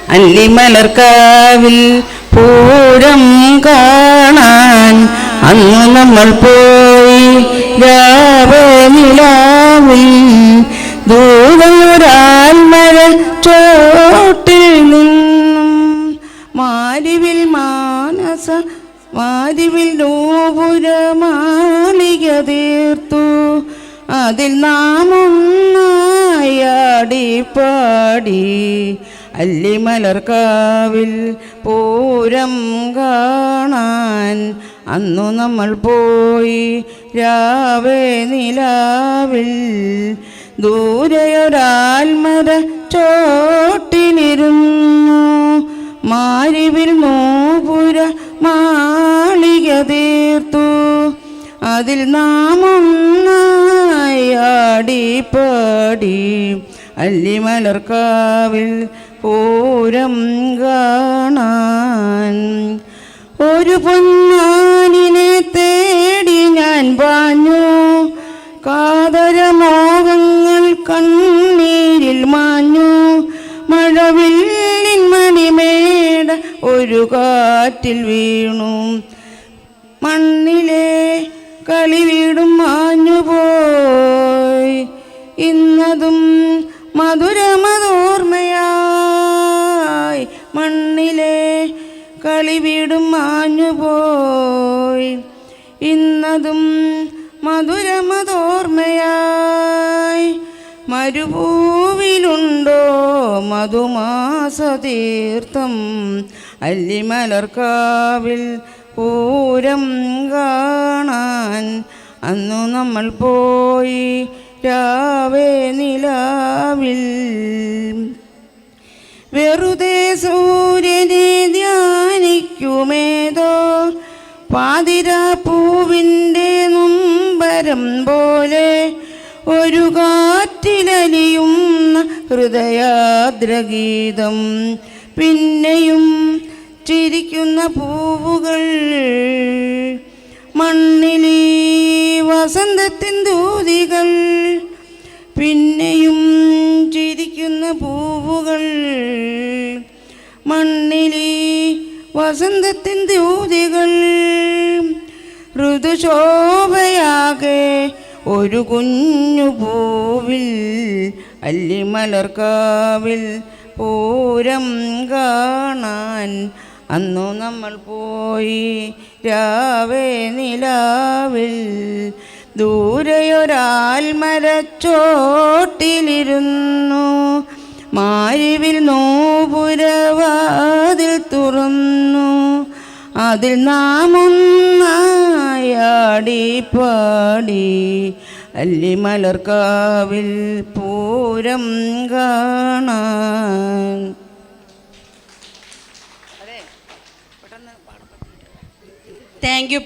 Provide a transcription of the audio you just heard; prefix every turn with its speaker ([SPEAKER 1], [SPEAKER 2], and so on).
[SPEAKER 1] അല്ലിമലർക്കാവിൽ പൂരം കാണാൻ അന്ന് നമ്മൾ പോയി രാവനിലാവിൽ ദൂരമൊരാൽമര ചോട്ടിൽ നിന്നും മാരിവിൽ നൂപുരമാളിക തീർത്തു അതിൽ നാം ഒന്നായാടി പാടി അല്ലിമലർക്കാവിൽ പൂരം കാണാൻ അന്നു നമ്മൾ പോയി രാവേ നിലാവിൽ ദൂരെയൊരാൽമര ചോട്ടിലിരുന്നു മാരിവിൽ നൂപുര മാളിക തീർത്തു അതിൽ നാം ഒന്നായാടി പാടി അല്ലിമലർക്കാവിൽ പൂരം കാണാൻ ഒരു പൊന്നാനിനെ തേടി ഞാൻ പാഞ്ഞു കാതരമോഹങ്ങൾ കണ്ണീരിൽ മാഞ്ഞു മഴവില്ലിൻ മണിമേട ഒരു കാറ്റിൽ വീണു മണ്ണിലെ കളിവീടും മാഞ്ഞുപോയി ഇന്നതും മധുരമതോർമ്മയായി മണ്ണിലെ കളിവീടും മാഞ്ഞുപോയി ഇന്നതും മധുരമതോർമ്മയായി മരുഭൂവിലുണ്ടോ മധുമാസതീർത്ഥം അല്ലിമലർക്കാവിൽ പൂരം കാണാൻ അന്നു നമ്മൾ പോയി രാവേ നിലാവിൽ വെറുതെ സൂര്യനെ ധ്യാനിക്കുമേതോ പാതിരാപ്പൂവിൻ്റെ നൊമ്പരം പോലെ ഒരു കാറ്റിലലിയുന്ന ഹൃദയാദ്രഗീതം പിന്നെയും ചിരിക്കുന്ന പൂവുകൾ മണ്ണിലീ വസന്തത്തിൻ ദൂതികൾ പിന്നെയും ചിരിക്കുന്ന പൂവുകൾ മണ്ണിലീ വസന്തത്തിൻ ദൂതികൾ ഋതുശോഭയാകെ ഒരു കുഞ്ഞു പൂവിൽ അല്ലിമലർക്കാവിൽ പൂരം കാണാൻ അന്നു നമ്മൾ പോയി രാവേ നിലാവിൽ ദൂരെയൊരാൽമരച്ചോട്ടിലിരുന്നു മാരിവിൽ നൂപുരവാതിൽ തുറന്നു അതിൽ നാം ഒന്നായാടി പാടി അല്ലിമലർക്കാവിൽ പൂരം കാണാൻ. Thank you.